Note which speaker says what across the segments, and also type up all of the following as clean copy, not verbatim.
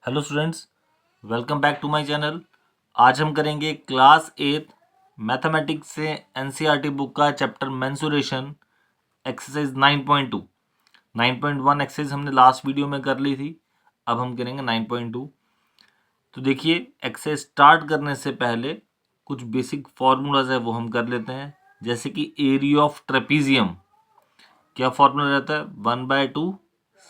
Speaker 1: Hello students, welcome back to my channel. आज हम करेंगे क्लास 8 मैथमेटिक्स से एनसीईआरटी बुक का चैप्टर मेंसुरेशन एक्सरसाइज 9.2। 9.1 एक्सरसाइज हमने लास्ट वीडियो में कर ली थी, अब हम करेंगे 9.2। तो देखिए, एक्सरसाइज स्टार्ट करने से पहले कुछ बेसिक फार्मूलाज है वो हम कर लेते हैं। जैसे कि एरिया ऑफ ट्रेपीजियम, क्या फॉर्मूला रहता है? 1/2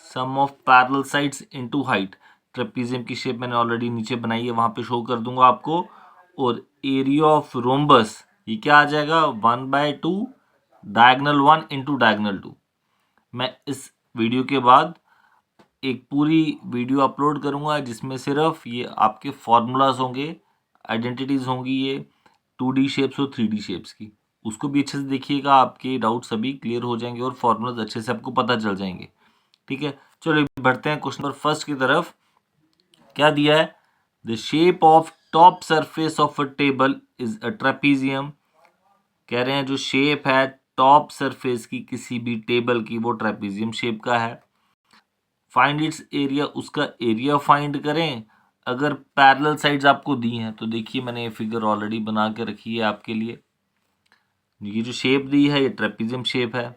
Speaker 1: sum of parallel sides into height. Trapezium की शेप मैंने ऑलरेडी नीचे बनाई है, वहां पे शो कर दूंगा आपको। और एरिया ऑफ रोम्बस, ये क्या आ जाएगा? 1/2 डायगनल 1 इंटू डायगनल 2। मैं इस वीडियो के बाद एक पूरी वीडियो अपलोड करूंगा जिसमें सिर्फ ये आपके फॉर्मूलाज होंगे, आइडेंटिटीज होंगी, ये 2D शेप्स और 3D शेप्स की। उसको भी अच्छे से देखिएगा, आपके डाउट सभी क्लियर हो जाएंगे और फॉर्मूलाज अच्छे से आपको पता चल जाएंगे। ठीक है, चलो बढ़ते हैं क्वेश्चन नंबर फर्स्ट की तरफ। क्या दिया है? The shape of top surface of a table is a trapezium. कह रहे हैं जो शेप है टॉप सरफेस की किसी भी टेबल की, वो ट्रेपीजियम शेप का है। फाइंड इट्स एरिया, उसका एरिया फाइंड करें। अगर पैरेलल साइड्स आपको दी हैं तो देखिए, मैंने ये फिगर ऑलरेडी बना के रखी है आपके लिए। ये जो शेप दी है ये ट्रेपीजियम शेप है,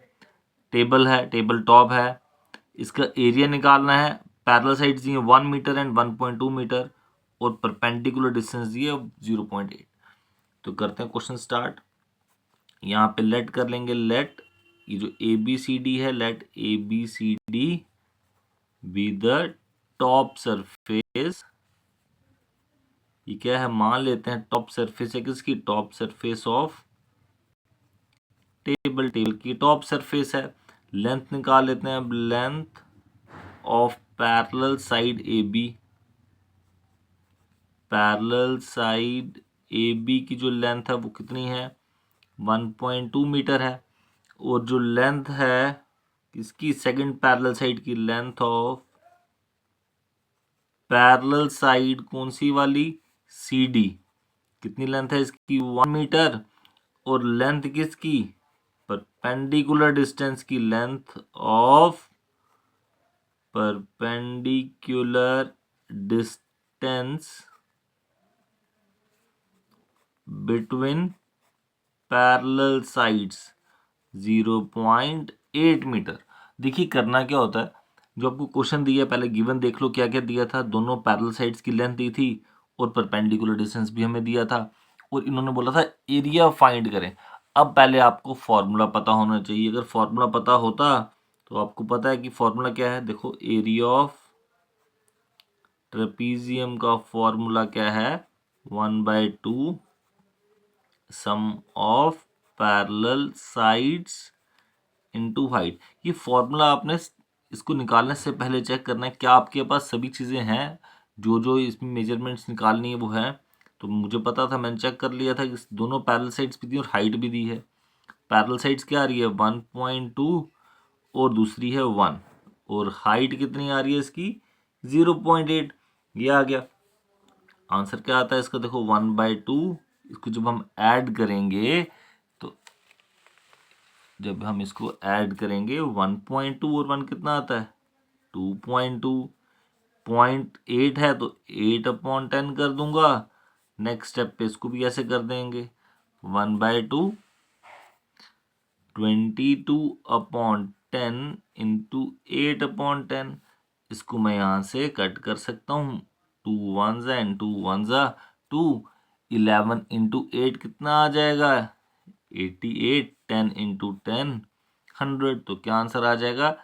Speaker 1: टेबल है, टेबल टॉप है। इसका एरिया निकालना है। पैरेलल साइड्स दी है 1 मीटर एंड 1.2 मीटर और परपेंडिकुलर डिस्टेंस दी है 0.8। तो करते हैं क्वेश्चन स्टार्ट। यहाँ पे लेट कर लेंगे, लेट ये जो ए बी सी डी है, let A B C D be the top surface. ये क्या है? मान लेते हैं टॉप सरफेस है किसकी? Top surface of table, table की टॉप सरफेस है। लेंथ निकाल लेते हैं अब, length of parallel side A B. Parallel side A B की जो लेंथ है वो कितनी है? 1.2 मीटर है। और जो लेंथ है इसकी सेकंड पैरेलल साइड की, लेंथ ऑफ पैरेलल साइड कौन सी वाली? C D. कितनी लेंथ है इसकी? 1 मीटर। और लेंथ किसकी? परपेंडिकुलर डिस्टेंस की, length of perpendicular distance between parallel sides 0.8 metre. देखिए करना क्या होता है, जो आपको क्वेश्चन दिया है पहले गिवन देख लो क्या क्या दिया था। दोनों पैरेलल साइड्स की लेंथ दी थी और परपेंडिकुलर डिस्टेंस भी हमें दिया था, और इन्होंने बोला था एरिया फाइंड करें। अब पहले आपको फॉर्मूला पता होना चाहिए। अगर फॉर्मूला पता होता तो आपको पता है कि फॉर्मूला क्या है। देखो, एरिया ऑफ ट्रेपीजियम का फॉर्मूला क्या है? 1/2 sum of parallel sides into height. ये फॉर्मूला आपने इसको निकालने से पहले चेक करना है क्या आपके पास सभी चीज़ें हैं, जो जो इसमें मेजरमेंट्स निकालनी है वो है। तो मुझे पता था, मैंने चेक कर लिया था कि दोनों पैरेलल साइड्स भी दी और हाइट भी दी है। पैरेलल साइड्स क्या आ रही है? 1.2 और दूसरी है 1, और हाइट कितनी आ रही है इसकी? 0.8। ये आ गया आंसर। क्या आता है इसका? देखो 1/2, इसको जब हम ऐड करेंगे, तो जब हम इसको ऐड करेंगे 1.2 और 1 कितना आता है? 2.2। 0.8 है तो 8/10 कर दूंगा। नेक्स्ट स्टेप पे इसको भी ऐसे कर देंगे, 1/2 22/10 इंटू 8/10। इसको मैं यहाँ से कट कर सकता हूँ, 2 1 एंड 2 1 2। 11 इंटू 8 कितना आ जाएगा? 88। 10 इंटू 10 100। तो क्या आंसर आ जाएगा?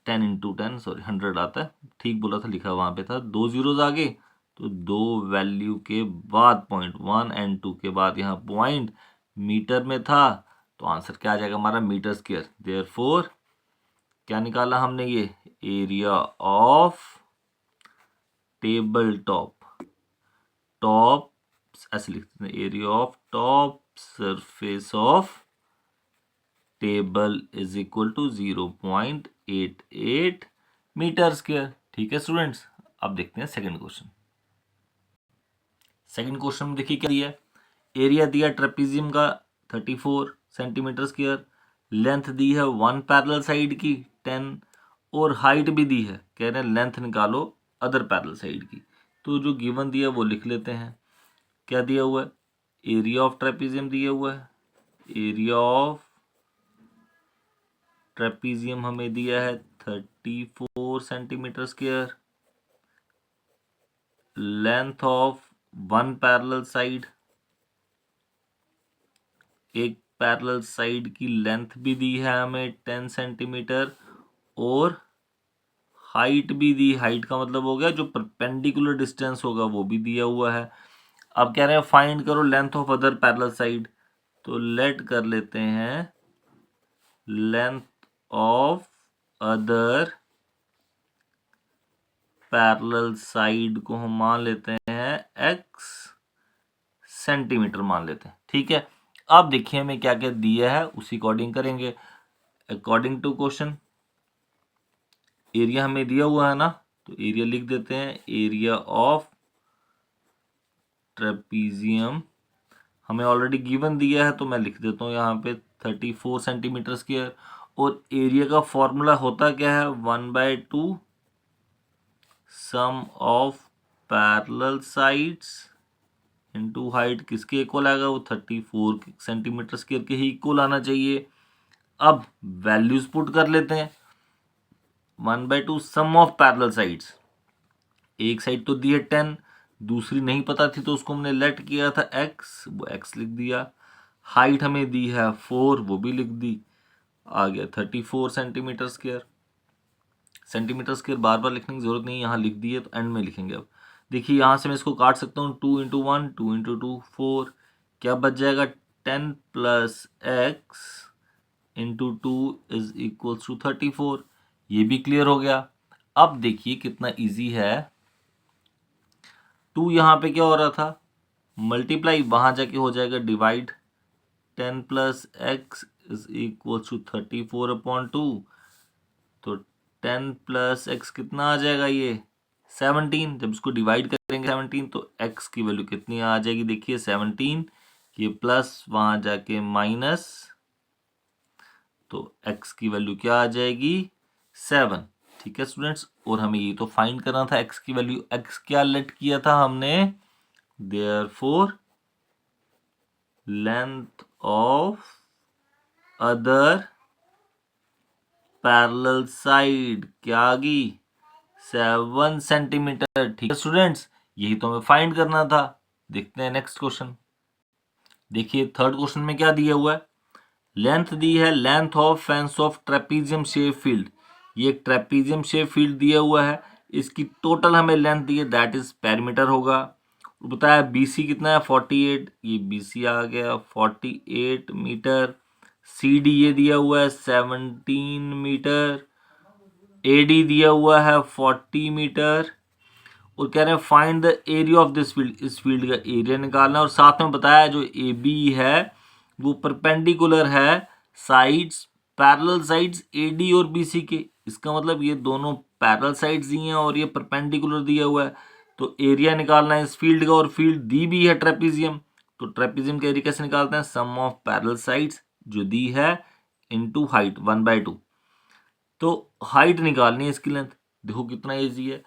Speaker 1: 10 इंटू 10, सॉरी 100 आता है। ठीक बोला था, लिखा वहां पे था, 2 जीरोज आगे। तो दो वैल्यू के बाद पॉइंट, 1 एंड 2 के बाद यहाँ पॉइंट मीटर में था, तो आंसर क्या आ जाएगा हमारा? Metre square. देयरफॉर क्या निकाला हमने? ये area of table top, top ऐसे लिखते हैं, area of top surface of table is equal to 0.88 metre square. ठीक है स्टूडेंट्स, अब देखते हैं सेकंड क्वेश्चन। सेकंड क्वेश्चन में देखिए क्या दिया है। एरिया दिया ट्रेपीजियम का 34 सेंटीमीटर स्क्वायर, लेंथ दी है 1 पैरेलल साइड की 10, और हाइट भी दी है। कह रहे हैं लेंथ निकालो अदर पैरेलल साइड की। तो जो गिवन दिया वो लिख लेते हैं। क्या दिया हुआ है? एरिया ऑफ ट्रेपीजियम दिया हुआ है। एरिया ऑफ ट्रेपीजियम हमें दिया है 34 centimetre square. Length of one parallel side, एक पैरेलल साइड की लेंथ भी दी है हमें 10 सेंटीमीटर, और हाइट भी दी। हाइट का मतलब हो गया जो परपेंडिकुलर डिस्टेंस होगा वो भी दिया हुआ है। अब कह रहे हैं फाइंड करो length of other parallel side, तो लेट कर लेते हैं length of other parallel side को हम मान लेते हैं x सेंटीमीटर मान लेते हैं। ठीक है, अब देखिए हमें क्या क्या दिया है उसी अकॉर्डिंग करेंगे। अकॉर्डिंग टू क्वेश्चन एरिया हमें दिया हुआ है ना, तो एरिया लिख देते हैं। एरिया ऑफ ट्रेपीजियम हमें ऑलरेडी गिवन दिया है, तो मैं लिख देता हूँ यहाँ पे 34 सेंटीमीटर स्क्वायर। और एरिया का फॉर्मूला होता क्या है? 1/2 sum of parallel sides into height. किसके इक्वल आएगा? वो 34 सेंटीमीटर स्क्वायर के ही इक्वल आना चाहिए। अब वैल्यूज पुट कर लेते हैं। 1/2 सम ऑफ पैरेलल साइड्स, एक साइड तो दी है 10, दूसरी नहीं पता थी तो उसको हमने लेट किया था x, वो x लिख दिया। हाइट हमें दी है 4, वो भी लिख दी। आ गया 34 सेंटीमीटर स्क्वायर। सेंटीमीटर स्क्वायर बार बार लिखने की जरूरत नहीं, यहाँ लिख दिए तो एंड में लिखेंगे। अब देखिए यहाँ से मैं इसको काट सकता हूँ, 2 इंटू 1, 2 इंटू 2, 4। क्या बच जाएगा? 10 plus x into 2 is equal to 34। ये भी क्लियर हो गया। अब देखिए कितना इजी है। 2 यहाँ पे क्या हो रहा था? मल्टीप्लाई, वहां जाके हो जाएगा divide. 10 plus x is equal to 34/2। तो 10 प्लस एक्स कितना आ जाएगा? ये 17। जब इसको डिवाइड करेंगे 17 तो एक्स की वैल्यू कितनी आ जाएगी? देखिए 17, ये प्लस वहां जाके माइनस, तो एक्स की वैल्यू क्या आ जाएगी? 7। ठीक है स्टूडेंट्स, और हमें ये तो फाइंड करना था एक्स की वैल्यू। एक्स क्या लेट किया था हमने? Therefore length of other parallel side क्या आ गई? 7 सेंटीमीटर। ठीक है स्टूडेंट्स, यही तो हमें फाइंड करना था। देखते हैं नेक्स्ट क्वेश्चन। देखिए थर्ड क्वेश्चन में क्या दिया हुआ है? लेंथ दी है, length of fence of trapezium shape field. ये एक ट्रेपीजियम शेप फील्ड दिया हुआ है, इसकी टोटल हमें लेंथ दी है, दैट इज पेरीमीटर होगा। बताया बीसी कितना है? 48। ये बीसी आ गया 48 मीटर। सीडी ये दिया हुआ है 17 मीटर। एडी दिया हुआ है 40 मीटर। और कह रहे हैं find the area of this field, इस फील्ड का एरिया निकालना। और साथ में बताया जो ए बी है वो परपेंडिकुलर है sides, parallel sides A D और बी सी के। इसका मतलब ये दोनों पैरेलल साइड्स दी हैं और ये परपेंडिकुलर दिया हुआ है। तो एरिया निकालना है इस फील्ड का, और फील्ड दी भी है ट्रेपीजियम। तो ट्रेपीजियम का एरिया कैसे निकालते हैं? सम ऑफ पैरेलल साइड्स जो दी है इनटू हाइट 1/2। तो हाइट निकालनी है इसकी लेंथ। देखो कितना इजी है।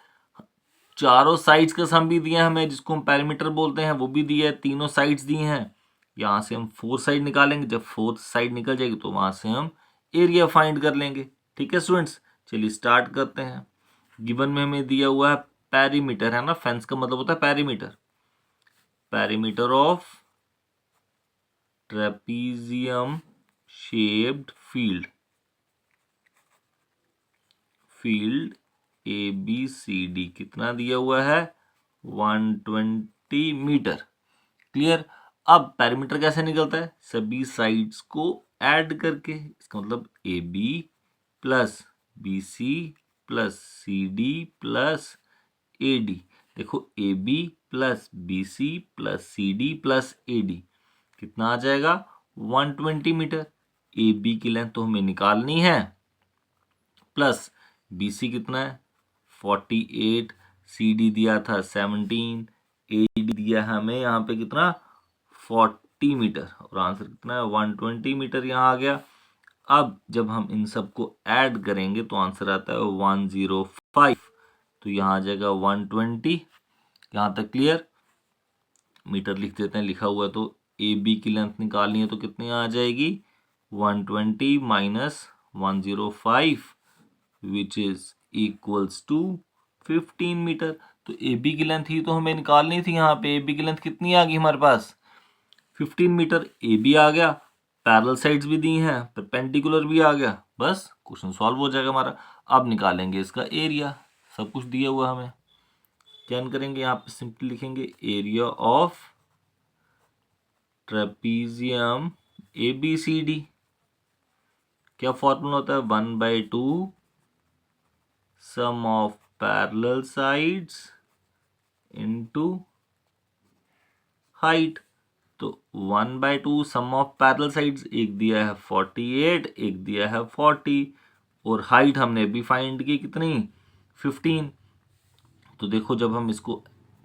Speaker 1: चारों साइड्स का सम भी दिया हमें, जिसको हम पैरामीटर बोलते हैं, वो भी दिया है। तीनों साइड्स दी हैं। यहाँ से हम फोर्थ साइड निकालेंगे, जब फोर्थ साइड निकल जाएगी तो वहां से हम एरिया फाइंड कर लेंगे। ठीक है स्टूडेंट्स, चलिए स्टार्ट करते हैं। गिवन में हमें दिया हुआ है पेरीमीटर, है ना, फेंस का मतलब होता है perimeter. Perimeter of trapezium shaped field, field A B C D कितना दिया हुआ है? 120 मीटर। क्लियर। अब पैरामीटर कैसे निकलता है? सभी साइड्स को ऐड करके। इसका मतलब A B plus B C plus C D plus A D. देखो A B plus B C plus C D plus A D कितना आ जाएगा? 120 मीटर। ए बी की लेंथ तो हमें निकालनी है, प्लस बी सी कितना है? 48। सी डी दिया था 17। ए डी दिया हमें यहाँ पे कितना? 40 मीटर। और आंसर कितना है? 120 मीटर यहाँ आ गया। अब जब हम इन सबको ऐड करेंगे तो आंसर आता है 105। तो यहाँ आ जाएगा 120। यहाँ तक क्लियर? मीटर लिख देते हैं, लिखा हुआ है तो ए बी की लेंथ निकालनी है तो कितनी आ जाएगी 120 minus 105 which is equals to 15 metre. तो ए बी की लेंथ ही तो हमें निकालनी थी। यहाँ पे ए बी की लेंथ कितनी आ गई हमारे पास 15 मीटर। ए बी आ गया, पैरेलल साइड्स भी दी हैं, परपेंडिकुलर भी आ गया, बस क्वेश्चन सॉल्व हो जाएगा हमारा। अब निकालेंगे इसका एरिया, सब कुछ दिया हुआ हमें। क्या करेंगे यहाँ पे सिंपली लिखेंगे area of trapezium A B C D. क्या फॉर्मूला होता है 1/2 sum of parallel sides into height. तो 1/2 सम ऑफ पैरेलल साइड्स, एक दिया है 48, एक दिया है 40 और हाइट हमने अभी फाइंड की कितनी 15। तो देखो जब हम इसको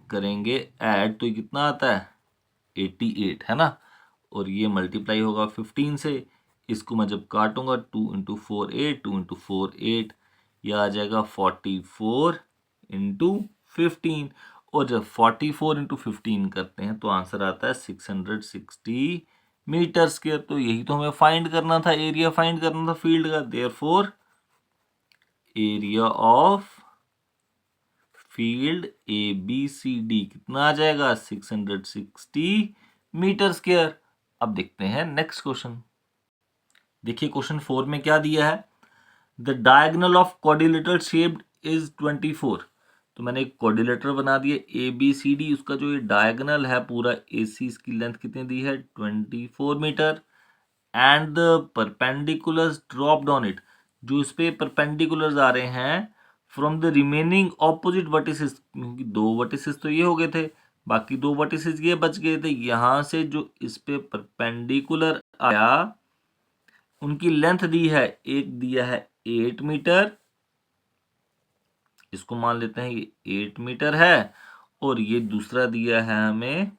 Speaker 1: करेंगे ऐड तो ये कितना आता है 88 है ना, और ये मल्टीप्लाई होगा 15 से। इसको मैं जब काटूंगा 2 इंटू 4 8, 2 इंटू 4 8, यह आ जाएगा 44 इंटू 15। और जब 44 इंटू 15 करते हैं तो आंसर आता है 660 मीटर स्क्वायर। तो यही तो हमें फाइंड करना था, एरिया फाइंड करना था फील्ड का। Therefore area of field A B C D कितना आ जाएगा 660 मीटर स्क्वायर। अब देखते हैं नेक्स्ट क्वेश्चन। देखिए क्वेश्चन 4 में क्या दिया है, the diagonal of quadrilateral shaped is 24। तो मैंने एक क्वाड्रिलेटर बना दिया ए बी सी डी, उसका जो ये डायगोनल है पूरा ए सी, इसकी लेंथ कितनी दी है 24 metre. And the perpendiculars dropped on it, जो इस पे परपेंडिकुलर्स आ रहे हैं from the remaining opposite vertices, क्योंकि दो वर्टिसेस तो ये हो गए थे, बाकी दो वर्टिसेस ये बच गए थे। यहां से जो इस पे परपेंडिकुलर आया उनकी लेंथ दी है, एक दिया है 8 मीटर, इसको मान लेते हैं ये 8 मीटर है, और ये दूसरा दिया है हमें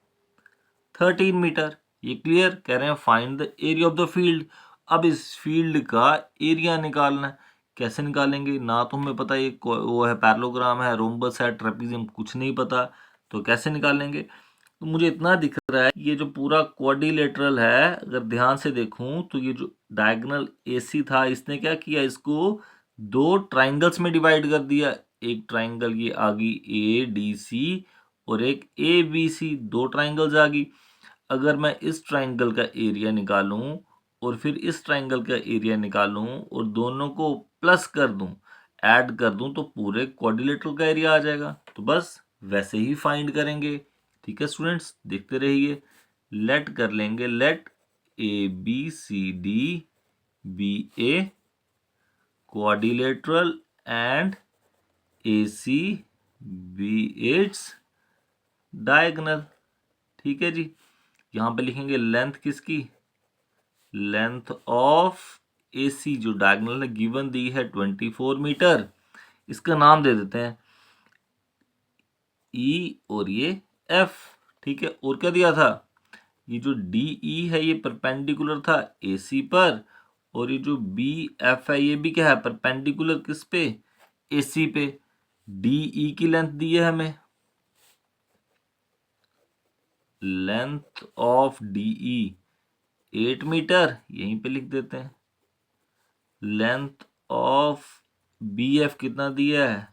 Speaker 1: 13 मीटर। ये क्लियर? कह रहे हैं find the area of the field. अब इस फील्ड का एरिया निकालना है। कैसे निकालेंगे? ना तो हमें पता ये वो है पैरेललोग्राम है, रोम्बस है, ट्रेपीजियम, कुछ नहीं पता, तो कैसे निकालेंगे? तो मुझे इतना दिख रहा है ये जो पूरा क्वाड्रिलेटरल है, अगर ध्यान से देखूं तो ये जो डायगोनल एसी था इसने क्या किया, इसको दो ट्राइंगल्स में डिवाइड कर दिया। एक ट्राइंगल ये आ गई ए डी सी और एक ए बी सी, दो ट्राइंगल्स आ गई। अगर मैं इस ट्राइंगल का एरिया निकालूं और फिर इस ट्राइंगल का एरिया निकालूं और दोनों को प्लस कर दूं, ऐड कर दूं, तो पूरे क्वाड्रिलेटरल का एरिया आ जाएगा। तो बस वैसे ही फाइंड करेंगे। ठीक है स्टूडेंट्स, देखते रहिए। लेट कर लेंगे, let A B C D be a quadrilateral and A C be its diagonal. ठीक है जी, यहां पे लिखेंगे लेंथ किसकी, लेंथ ऑफ ए सी जो डायगोनल ने गिवन दी है 24 मीटर, इसका नाम दे देते हैं ई और ये एफ। ठीक है, और क्या दिया था, ये जो डी ई है ये परपेंडिकुलर था ए सी पर, और ये जो बी एफ है ये भी क्या है परपेंडिकुलर किस पे, ए सी पे। डी ई की लेंथ दी है हमें, length of D E 8 metre, यहीं पे लिख देते हैं। लेंथ ऑफ बी एफ कितना दिया है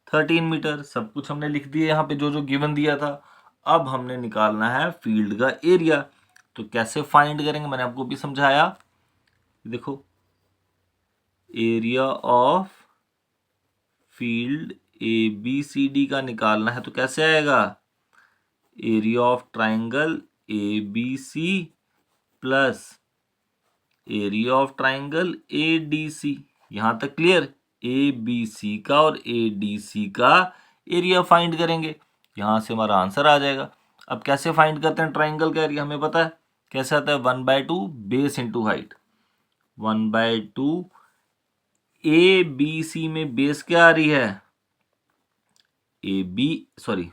Speaker 1: 13 मीटर। सब कुछ हमने लिख दिया यहाँ पे जो जो गिवन दिया था। अब हमने निकालना है फील्ड का एरिया। तो कैसे फाइंड करेंगे, मैंने आपको भी समझाया। देखो area of field A B C D का निकालना है तो कैसे आएगा, area of triangle A B C plus area of triangle A D C. यहां तक क्लियर? ए बी सी का और ए डी सी का एरिया फाइंड करेंगे, यहां से हमारा आंसर आ जाएगा। अब कैसे फाइंड करते हैं ट्राइंगल का एरिया, हमें पता है कैसे आता है, 1/2 base into height. 1/2 A B C में बेस क्या आ रही है, ए बी सॉरी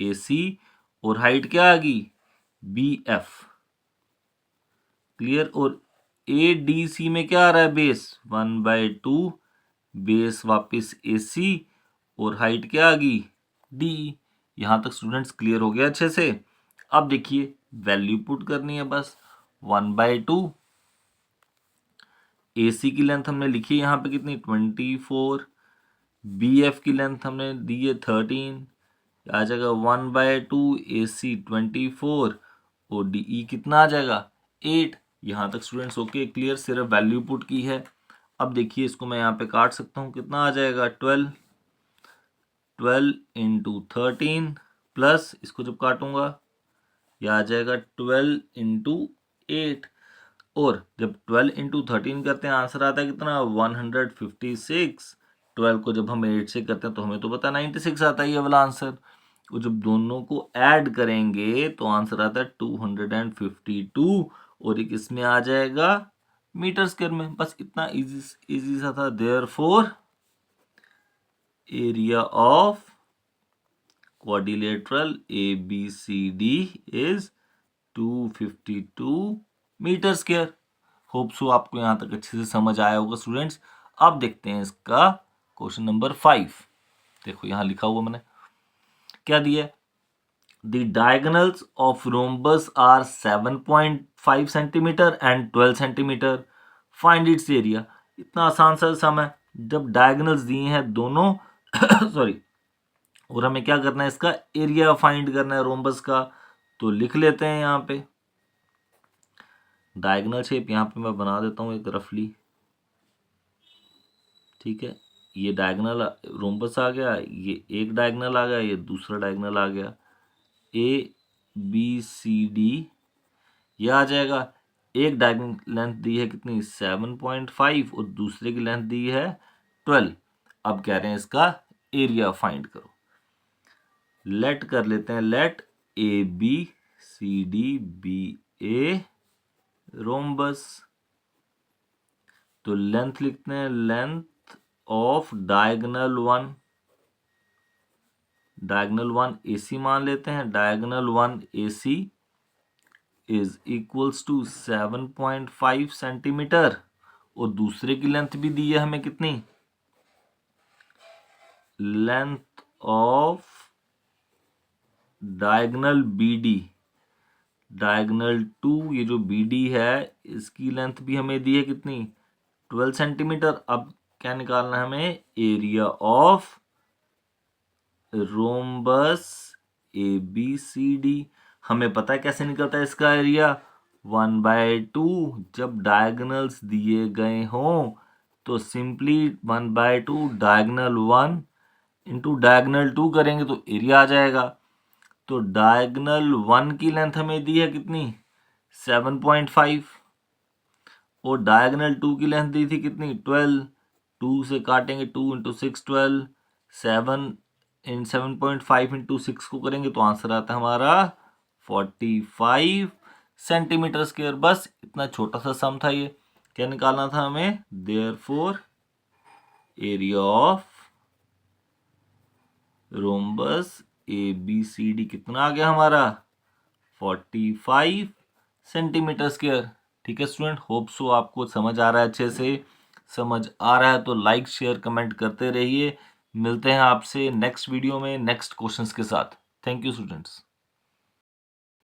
Speaker 1: ए सी, और हाइट क्या आ गई बी एफ। क्लियर? और ए डी सी में क्या आ रहा है बेस 1/2 बेस वापिस ए सी, और हाइट क्या आ गई डी। यहाँ तक स्टूडेंट्स क्लियर हो गया अच्छे से। अब देखिए वैल्यू पुट करनी है बस 1/2। AC की लेंथ हमने लिखी यहाँ पे कितनी 24। BF की लेंथ हमने दी है 13, आ जाएगा 1/2 AC 24 और DE कितना आ जाएगा 8। यहाँ तक स्टूडेंट्स ओके क्लियर, सिर्फ वैल्यू पुट की है। अब देखिए इसको मैं यहाँ पे काट सकता हूँ, कितना आ जाएगा 12 इंटू 13 प्लस इसको जब काटूंगा यह आ जाएगा 12 इंटू 8 और जब 12 इंटू 13 करते हैं आंसर आता है कितना 156। 12 को जब हम 8 से करते हैं तो हमें तो पता 96 आता है ये वाला आंसर। और जब दोनों को ऐड करेंगे तो आंसर आता है 252 और एक इसमें आ जाएगा मीटर स्क्वायर में। बस इतना इजी सा था। Therefore area of quadrilateral ABCD is 252 metre square. Hope so आपको यहां तक अच्छे से समझ आया होगा स्टूडेंट्स। अब देखते हैं इसका क्वेश्चन नंबर 5। देखो यहां लिखा हुआ मैंने क्या दिया है, the diagonals of rhombus are 7.5 centimetre and 12 centimetre, find its area. इतना आसान सा सम है। जब डायगोनल्स दिए हैं दोनों सॉरी, और हमें क्या करना है इसका एरिया फाइंड करना है रोम्बस का, तो लिख लेते हैं यहाँ पे डायगोनल शेप। यहाँ पे मैं बना देता हूँ एक रफली, ठीक है। ये डायगोनल रोम्बस आ गया, ये एक डायगोनल आ गया, ये दूसरा डायगोनल आ गया। ABCD ये आ जाएगा। एक डायगोनल लेंथ दी है कितनी 7.5 और दूसरे की लेंथ दी है 12। अब कह रहे हैं इसका एरिया फाइंड करो। लेट कर लेते हैं, let ABCD be a rhombus. तो लेंथ लिखते हैं, length of diagonal 1, diagonal 1 AC मान लेते हैं। Diagonal 1 AC is equals to 7.5 centimetre और दूसरे की लेंथ भी दी है हमें कितनी, length of diagonal BD, diagonal 2 ये जो BD है इसकी लेंथ भी हमें दी है कितनी 12 सेंटीमीटर। अब क्या निकालना है हमें, एरिया ऑफ रोम्बस ABCD। हमें पता है कैसे निकलता है इसका एरिया 1/2। जब डायगोनल्स दिए गए हों तो सिंपली 1/2 डायगोनल 1 इंटू डायगोनल 2 करेंगे तो एरिया आ जाएगा। तो डायगोनल 1 की लेंथ हमें दी है कितनी 7.5 और डायगोनल 2 की लेंथ दी थी कितनी 12। 2 से काटेंगे 2 इंटू 6 12, 7 इन 7.5 इंटू 6 को करेंगे तो आंसर आता है हमारा 45 सेंटीमीटर स्क्वायर। बस इतना छोटा सा सम था ये। क्या निकालना था हमें, therefore area of rhombus ABCD कितना आ गया हमारा 45 सेंटीमीटर स्क्वायर। ठीक है स्टूडेंट, होप सो आपको समझ आ रहा है अच्छे से। समझ आ रहा है तो लाइक शेयर कमेंट करते रहिए। मिलते हैं आपसे नेक्स्ट वीडियो में नेक्स्ट क्वेश्चंस के साथ। Thank you students.